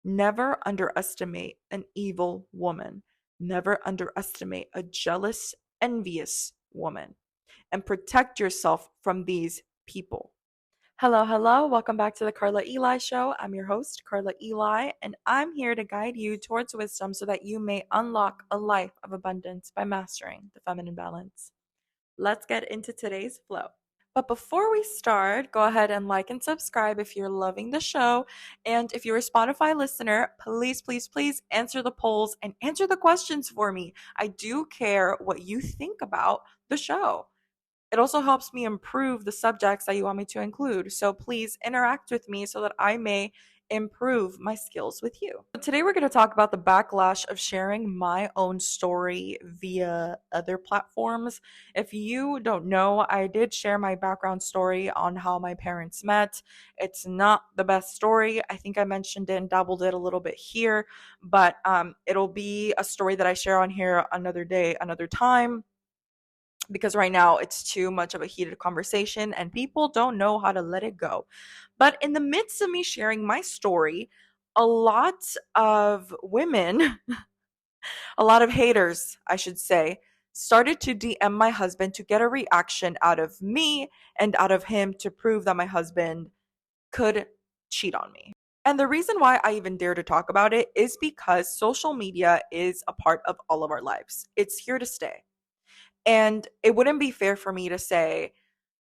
Never underestimate an evil woman. Never underestimate a jealous, envious woman. And protect yourself from these people. Hello, hello. Welcome back to the Karla Eli Show. I'm your host, Karla Eli, and I'm here to guide you towards wisdom so that you may unlock a life of abundance by mastering the feminine balance. Let's get into today's flow. But before we start, go ahead and like and subscribe if you're loving the show. And if you're a Spotify listener, please, please, please answer the polls and answer the questions for me. I do care what you think about the show. It also helps me improve the subjects that you want me to include. So please interact with me so that I may improve my skills with you. Today we're going to talk about the backlash of sharing my own story via other platforms. If you don't know, I did share my background story on how my parents met. It's not the best story. I think I mentioned it and dabbled it a little bit here, but it'll be a story that I share on here another day, another time, because right now it's too much of a heated conversation and people don't know how to let it go. But in the midst of me sharing my story, a lot of women, a lot of haters, I should say, started to DM my husband to get a reaction out of me and out of him to prove that my husband could cheat on me. And the reason why I even dare to talk about it is because social media is a part of all of our lives. It's here to stay. And it wouldn't be fair for me to say,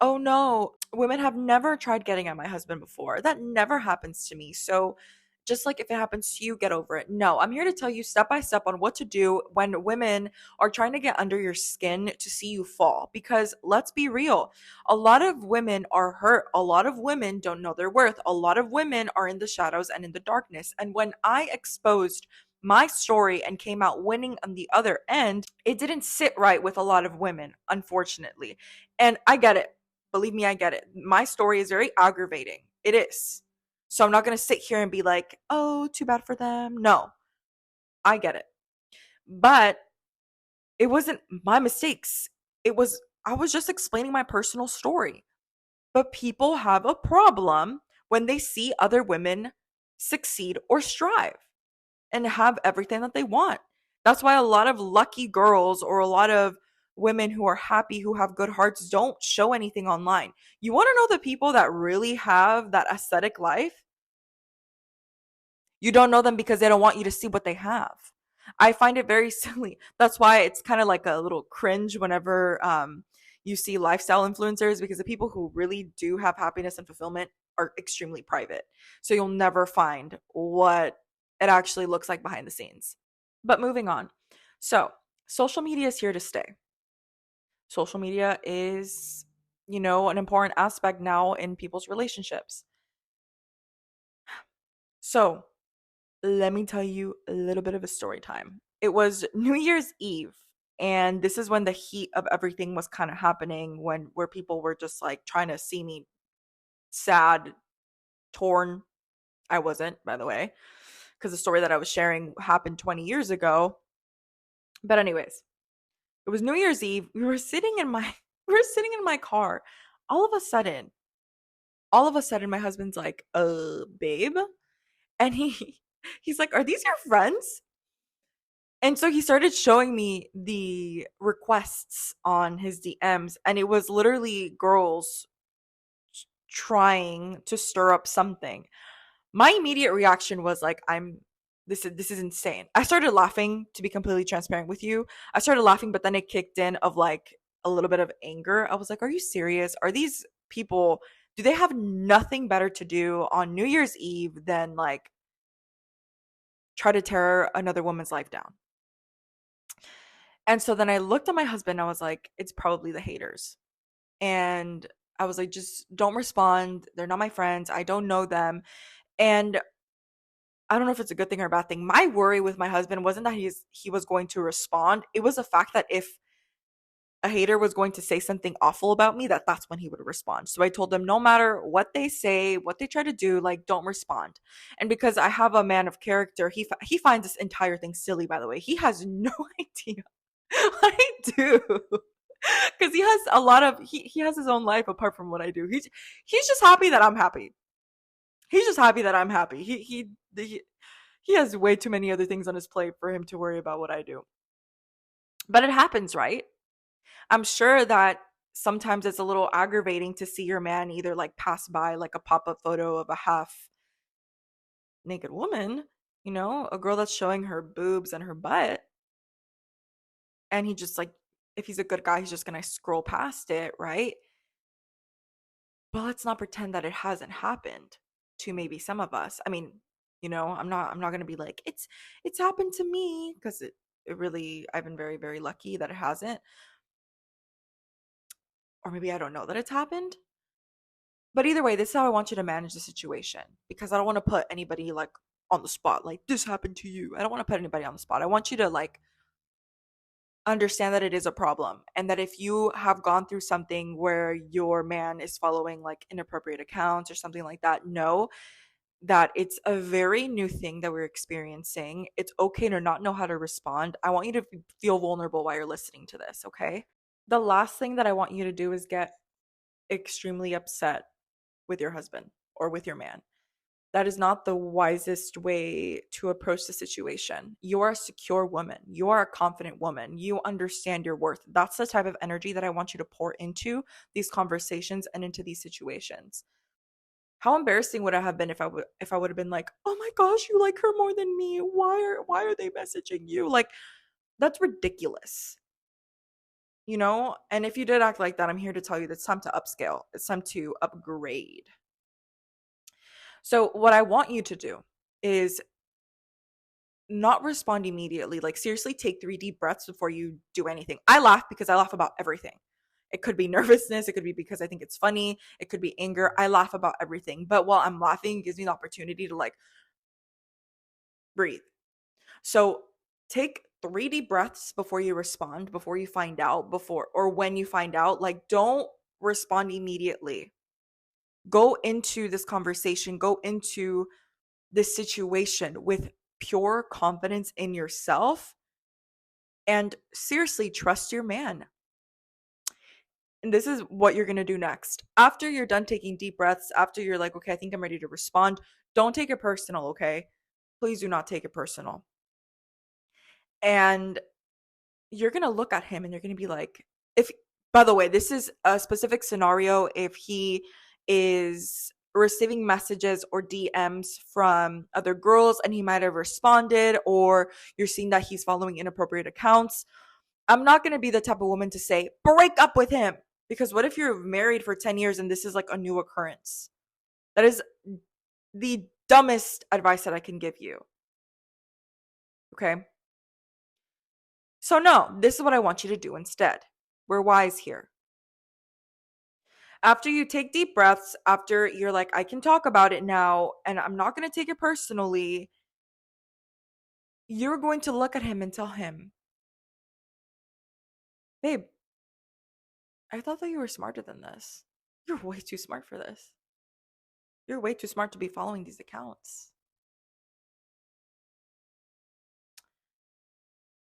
oh no, women have never tried getting at my husband before. That never happens to me. So just like if it happens to you, get over it. No, I'm here to tell you step by step on what to do when women are trying to get under your skin to see you fall. Because let's be real, a lot of women are hurt. A lot of women don't know their worth. A lot of women are in the shadows and in the darkness. And when I exposed my story and came out winning on the other end, it didn't sit right with a lot of women, unfortunately. And I get it. Believe me, I get it. My story is very aggravating. It is. So I'm not going to sit here and be like, oh, too bad for them. No, I get it. But it wasn't my mistakes. I was just explaining my personal story. But people have a problem when they see other women succeed or strive and have everything that they want. That's why a lot of lucky girls or a lot of women who are happy, who have good hearts, don't show anything online. You want to know the people that really have that aesthetic life? You don't know them because they don't want you to see what they have. I find it very silly. That's why it's kind of like a little cringe whenever you see lifestyle influencers, because the people who really do have happiness and fulfillment are extremely private. So you'll never find what it actually looks like behind the scenes. But moving on. So, social media is here to stay. Social media is, an important aspect now in people's relationships. So, let me tell you a little bit of a story time. It was New Year's Eve, and this is when the heat of everything was kind of happening, where people were just like trying to see me sad, torn. I wasn't, by the way, because the story that I was sharing happened 20 years ago. But anyways, it was New Year's Eve. We were sitting in my car. All of a sudden, my husband's like, babe. And he's like, are these your friends? And so he started showing me the requests on his DMs, and it was literally girls trying to stir up something. My immediate reaction was like, this is insane. I started laughing, to be completely transparent with you. I started laughing, but then it kicked in of like a little bit of anger. I was like, are you serious? Are these people, do they have nothing better to do on New Year's Eve than like try to tear another woman's life down? And so then I looked at my husband and I was like, it's probably the haters. And I was like, just don't respond. They're not my friends. I don't know them. And I don't know if it's a good thing or a bad thing. My worry with my husband wasn't that he was going to respond. It was the fact that if a hater was going to say something awful about me, that's when he would respond. So I told him, no matter what they say, what they try to do, like, don't respond. And because I have a man of character, he finds this entire thing silly, by the way. He has no idea what I do. Because he has he has his own life apart from what I do. He's just happy that I'm happy. He's just happy that I'm happy. He has way too many other things on his plate for him to worry about what I do. But it happens, right? I'm sure that sometimes it's a little aggravating to see your man either like pass by like a pop-up photo of a half naked woman, a girl that's showing her boobs and her butt, and he just like, if he's a good guy, he's just gonna scroll past it, right? But let's not pretend that it hasn't happened to maybe some of us. I mean, I'm not gonna be like, it's happened to me, because it really, I've been very, very lucky that it hasn't. Or maybe I don't know that it's happened. But either way, this is how I want you to manage the situation, because I don't want to put anybody like on the spot, like this happened to you. I don't want to put anybody on the spot. I want you to like understand that it is a problem, and that if you have gone through something where your man is following like inappropriate accounts or something like that, know that it's a very new thing that we're experiencing. It's okay to not know how to respond. I want you to feel vulnerable while you're listening to this, okay? The last thing that I want you to do is get extremely upset with your husband or with your man. That is not the wisest way to approach the situation. You are a secure woman. You are a confident woman. You understand your worth. That's the type of energy that I want you to pour into these conversations and into these situations. How embarrassing would it have been if I would have been like, "Oh my gosh, you like her more than me. Why are they messaging you?" Like, that's ridiculous. And if you did act like that, I'm here to tell you that it's time to upscale. It's time to upgrade. So what I want you to do is not respond immediately. Like, seriously, take 3 deep breaths before you do anything. I laugh because I laugh about everything. It could be nervousness. It could be because I think it's funny. It could be anger. I laugh about everything. But while I'm laughing, it gives me the opportunity to like breathe. So take 3 deep breaths before you respond, before you find out, before or when you find out. Like, don't respond immediately. Go into this conversation, go into this situation with pure confidence in yourself, and seriously trust your man. And this is what you're going to do next. After you're done taking deep breaths, after you're like, okay, I think I'm ready to respond, don't take it personal, okay? Please do not take it personal. And you're going to look at him and you're going to be like, if, by the way, this is a specific scenario if he is receiving messages or DMs from other girls and he might have responded, or you're seeing that he's following inappropriate accounts. I'm not going to be the type of woman to say, break up with him. Because what if you're married for 10 years and this is like a new occurrence? That is the dumbest advice that I can give you. Okay? So, no, this is what I want you to do instead. We're wise here. After you take deep breaths, after you're like, I can talk about it now and I'm not going to take it personally, you're going to look at him and tell him, babe, I thought that you were smarter than this. You're way too smart for this. You're way too smart to be following these accounts.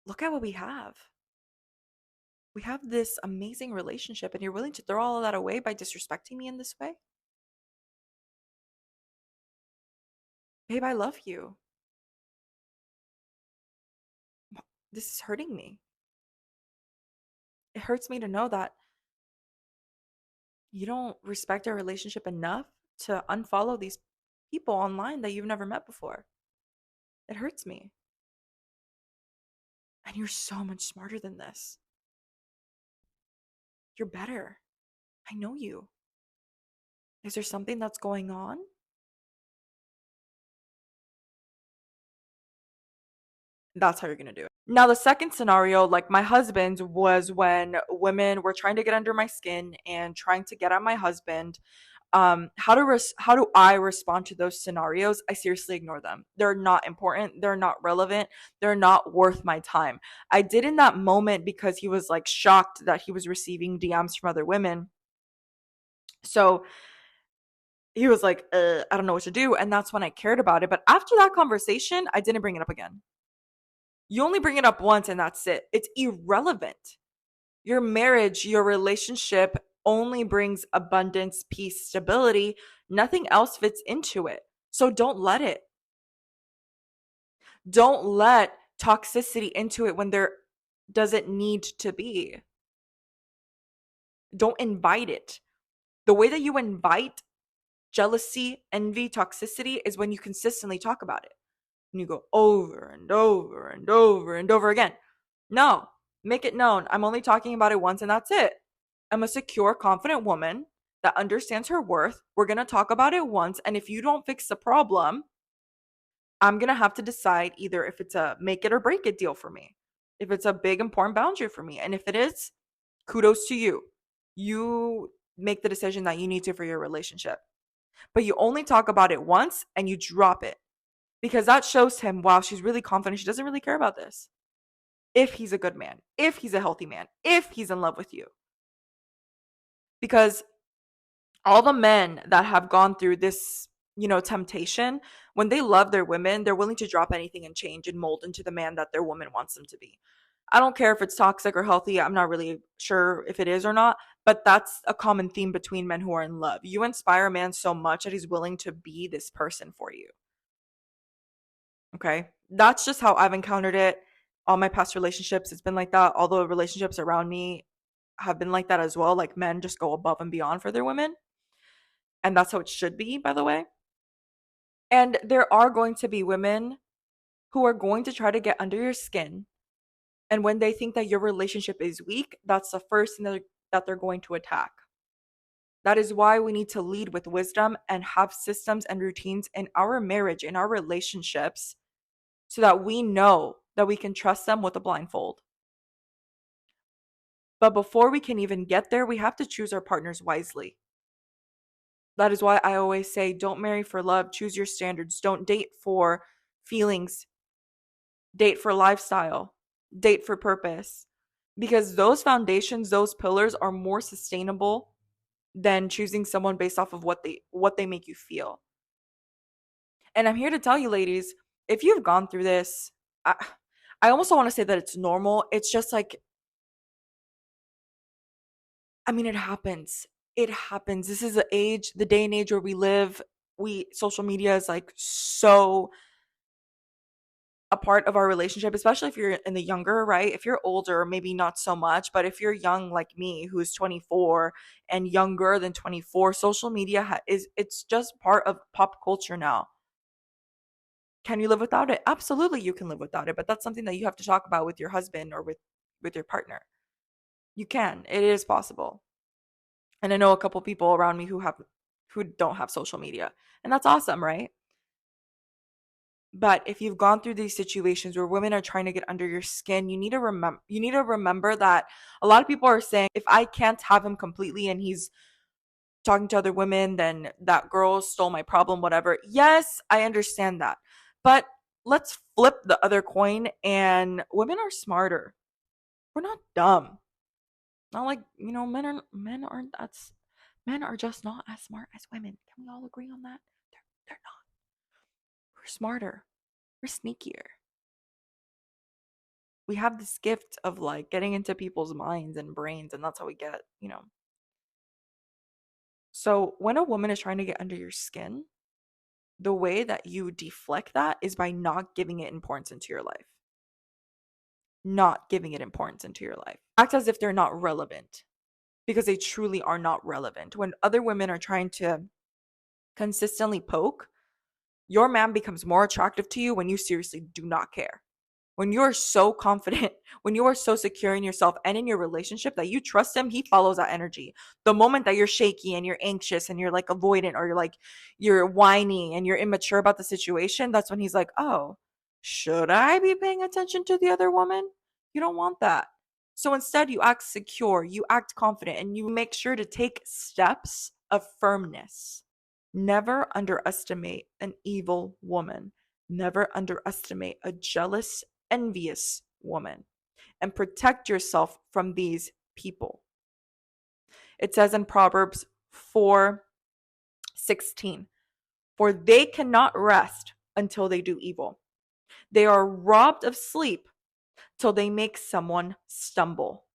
Look at what we have. We have this amazing relationship, and you're willing to throw all of that away by disrespecting me in this way? Babe, I love you. This is hurting me. It hurts me to know that you don't respect our relationship enough to unfollow these people online that you've never met before. It hurts me. And you're so much smarter than this. You're better. I know you. Is there something that's going on? That's how you're going to do it. Now, the second scenario, like my husband's, was when women were trying to get under my skin and trying to get at my husband. How do I respond to those scenarios? I seriously ignore them. They're not important. They're not relevant. They're not worth my time. I did in that moment because he was like shocked that he was receiving DMs from other women. So he was like, I don't know what to do. And that's when I cared about it. But after that conversation, I didn't bring it up again. You only bring it up once and that's it. It's irrelevant. Your marriage, your relationship only brings abundance, peace, stability. Nothing else fits into it. So don't let it. Don't let toxicity into it when there doesn't need to be. Don't invite it. The way that you invite jealousy, envy, toxicity is when you consistently talk about it. And you go over and over and over and over again. No, make it known. I'm only talking about it once and that's it. I'm a secure, confident woman that understands her worth. We're going to talk about it once. And if you don't fix the problem, I'm going to have to decide either if it's a make it or break it deal for me, if it's a big, important boundary for me. And if it is, kudos to you. You make the decision that you need to for your relationship. But you only talk about it once and you drop it because that shows him, wow, she's really confident. She doesn't really care about this. If he's a good man, if he's a healthy man, if he's in love with you. Because all the men that have gone through this, temptation, when they love their women, they're willing to drop anything and change and mold into the man that their woman wants them to be. I don't care if it's toxic or healthy. I'm not really sure if it is or not, but that's a common theme between men who are in love. You inspire a man so much that he's willing to be this person for you. Okay? That's just how I've encountered it. All my past relationships, it's been like that. All the relationships around me have been like that as well. Like men just go above and beyond for their women. And that's how it should be, by the way. And there are going to be women who are going to try to get under your skin. And when they think that your relationship is weak, that's the first thing that they're going to attack. That is why we need to lead with wisdom and have systems and routines in our marriage, in our relationships, so that we know that we can trust them with a blindfold. But before we can even get there, we have to choose our partners wisely. That is why I always say, don't marry for love, choose your standards. Don't date for feelings, date for lifestyle, date for purpose. Because those foundations, those pillars are more sustainable than choosing someone based off of what they make you feel. And I'm here to tell you, ladies, if you've gone through this, I almost don't want to say that it's normal. It's just like, I mean, it happens. It happens. This is the day and age where we live. Social media is like so a part of our relationship, especially if you're in the younger, right? If you're older, maybe not so much, but if you're young like me, who's 24 and younger than 24, social media it's just part of pop culture now. Can you live without it? Absolutely, you can live without it, but that's something that you have to talk about with your husband or with your partner. You can. It is possible. And I know a couple people around me who don't have social media. And that's awesome, right? But if you've gone through these situations where women are trying to get under your skin, you need to remember that a lot of people are saying, if I can't have him completely and he's talking to other women, then that girl stole my problem, whatever. Yes, I understand that. But let's flip the other coin, and women are smarter. We're not dumb. Not like, men are just not as smart as women. Can we all agree on that? They're not. We're smarter. We're sneakier. We have this gift of like getting into people's minds and brains, and that's how we get. So when a woman is trying to get under your skin, the way that you deflect that is by not giving it importance into your life. Not giving it importance into your life. Act as if they're not relevant, because they truly are not relevant. When other women are trying to consistently poke, your man becomes more attractive to you when you seriously do not care. When you are so confident, when you are so secure in yourself and in your relationship that you trust him, he follows that energy. The moment that you're shaky and you're anxious and you're like avoidant, or you're whiny and you're immature about the situation, that's when he's like, oh, should I be paying attention to the other woman? You don't want that. So instead, you act secure, you act confident, and you make sure to take steps of firmness. Never underestimate an evil woman. Never underestimate a jealous, envious woman, and protect yourself from these people. It says in Proverbs 4:16, for they cannot rest until they do evil. They are robbed of sleep till they make someone stumble.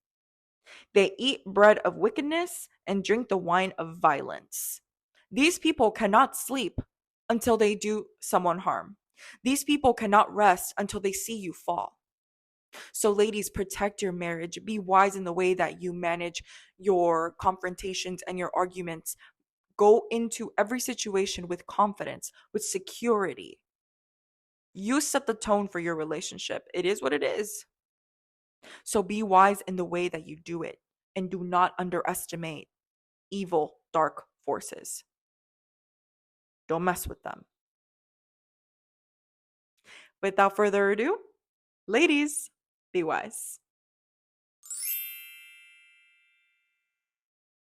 They eat bread of wickedness and drink the wine of violence. These people cannot sleep until they do someone harm. These people cannot rest until they see you fall. So, ladies, protect your marriage. Be wise in the way that you manage your confrontations and your arguments. Go into every situation with confidence, with security. You set the tone for your relationship. It is what it is. So, be wise in the way that you do it and do not underestimate evil, dark forces. Don't mess with them. Without further ado, ladies, be wise.